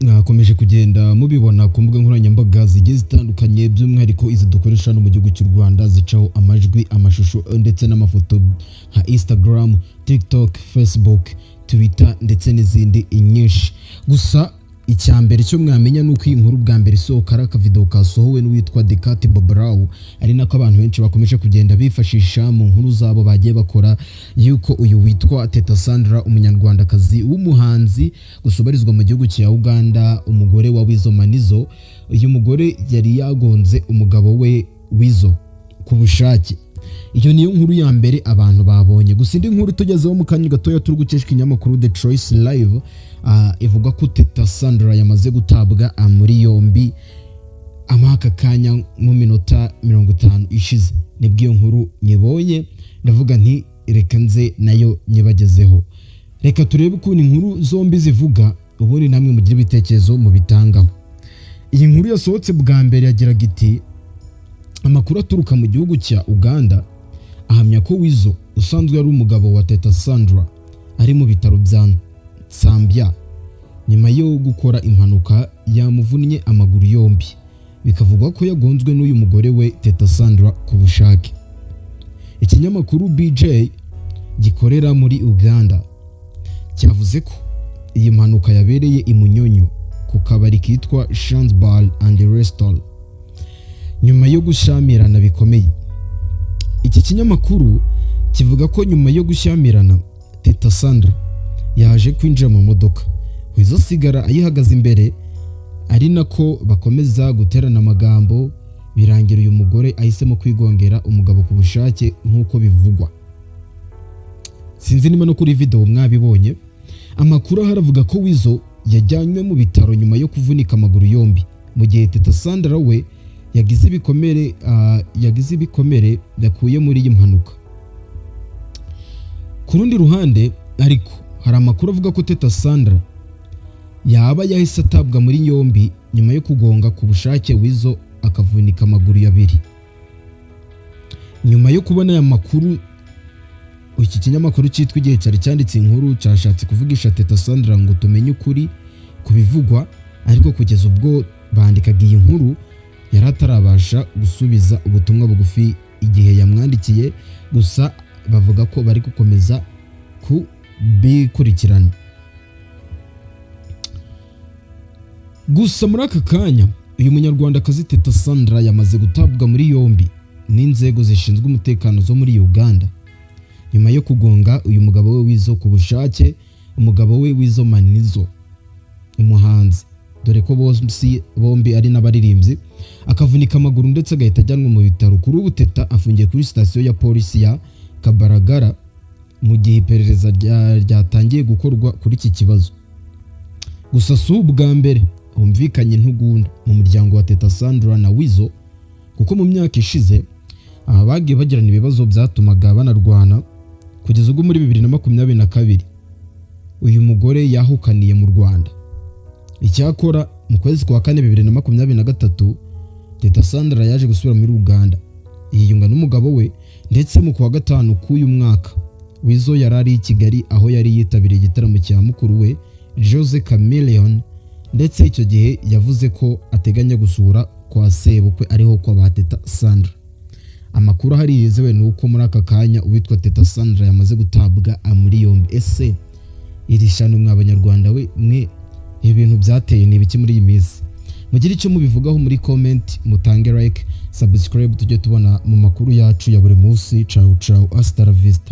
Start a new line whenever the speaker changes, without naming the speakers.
mwakomeje kugenda mubibona ku mbuga nkoranyambaga zigiye zitandukanye by'umwihariko izi dukoresha no mu gihugu cy'u Rwanda zicaho amajwi, amashusho ndetse n'amafoto nka Instagram, TikTok, Facebook, Twitter ndetse n'izindi nyinshi. Gusa icyambere cyo mwamenya nuko iyi nkuru bwa mbere isohoka ari akavideo kasohowe n'uwitwa Dekati Bobrau, ari nako abantu benshi bakomeje kugenda bifashisha mu nkuru zabo bagiye bakora, yuko uyu witwa Teta Sandra umunyarwandakazi w'umuhanzi gusobarizwa mu gihugu cya Uganda, umugore wa Weasel Manizo. Uyu mugore yari yagonze umugabo we Weasel ku bushake. Iyo niyo nkuru ya mbere abantu babonye. Gusa indi nkuru tugezeho mu kanya gatoya turi gukesha ikinyamakuru The Choice Live, ivuga ko Teta Sandra yamaze gutabwa muri yombi amaka kanya mu minota 50 ishize. Nibwo iyo nkuru nyibonye ndavuga nti reka nze nayo nyibagezeho. Reka turebe ukuntu inkuru zombi zivuga, ubundi namwe mugira ibitekerezo mu bitangaho. Iyi nkuru yasohotse bwa mbere yagiraga iti amakuru aturuka mu gihugu cya Uganda ahamya ko Weasel usanzwe ari umugabo wa Teta Sandra ari mu bitaro bya Zambia nyuma yo gukora impanuka yamuvunnye amaguru yombi. Bikavugwa ko yagonzwe n'uyu mugore we Teta Sandra ku bushake. Ikinyamakuru BJ gikorera muri Uganda cyavuze ko iyi mpanuka yabereye i Munyonyo ku kabari kitwa Shan's Bar and Restaurant nyuma yo gushyamirana bikomeye. Iki kinyamakuru kivuga ko nyuma yo gushyamirana Teta Sandra yaje kwinjira mu modoka, Weasel sigara ayihagaze imbere, ari nako bakomeza guterana amagambo, birangira uyu mugore ahisemo kwigongera umugabo ku bushake nk'uko bivugwa. Sinzi niba no kuri video mwabibonye. Amakuru haravuga ko Weasel yajyanywe mu bitaro nyuma yo kuvunika amaguru yombi, mu gihe Teta Sandra we yagize ibikomere yakuye muri iyi mpanuka. Ku rundi ruhande ariko hari amakuru avuga ko Teta Sandra yaba yahise atabwa muri yombi nyuma yo kugonga ku bushake Weasel akavunika amaguru yabiri. Nyuma yo kubona aya makuru, iki kinyamakuru cyitwa Igihe cyari cyanditse inkuru cyashatse kuvugisha Teta Sandra ngo tumenye ukuri kubivugwa, ariko kugeza ubwo bandikaga iyi nkuru yari atarabasha gusubiza ubutumwa bugufi igihe yamwandikiye. Gusa bavuga ko bari gukomeza kubikurikirana. Gusa muri aka kanya uyu munyarwandakazi Teta Sandra yamaze gutabwa muri yombi n'inzego zishinzwe umutekano zo muri Uganda nyuma yo kugonga uyu mugabo we Weasel ku bushake, umugabo we Weasel Manizo umuhanzi, dore ko bombi ari n'abaririmbyi, akavunika amaguru ndetse agahita ajyanwa mu bitaro. Kuri ubu Teta afungiye kuri sitasiyo ya polisi ya Kabaragara mu gihe iperereza ryatangiye gukorwa kuri iki kibazo. Gusa si ubwa mbere humvikanye ntugunda mu muryango wa Teta Sandra na Weasel, kuko mu myaka ishize bagiye bagirana ibibazo byatumaga banarwana, kugeza ubwo muri 2022 uyu mugore yahukaniye mu Rwanda. Icyakora mu kwezi kwa 4 2023 Teta Sandra yaje gusubira muri Uganda yiyunga n'umugabo we, ndetse mu kwa 5 k'uyu mwaka Weasel yarari i Kigali aho yari yitabiriye igitaramo cya mukuru we Jose Chameleone, ndetse icyo gihe yavuze ko ateganya gusura kwa sebukwe ariho kwa ba Teta Sandra. Amakuru hari yizewe nuko muri aka kanya uwitwa Teta Sandra yamaze gutabwa muri yombi. Ese iri shano mw'abanyarwanda we mwe ibintu byateye ni biki muri iyi minsi? Mugira icyo mubivugaho muri comment, mutange like, subscribe tujye tubona mu makuru yacu ya buri munsi. Ciao ciao, hasta la vista.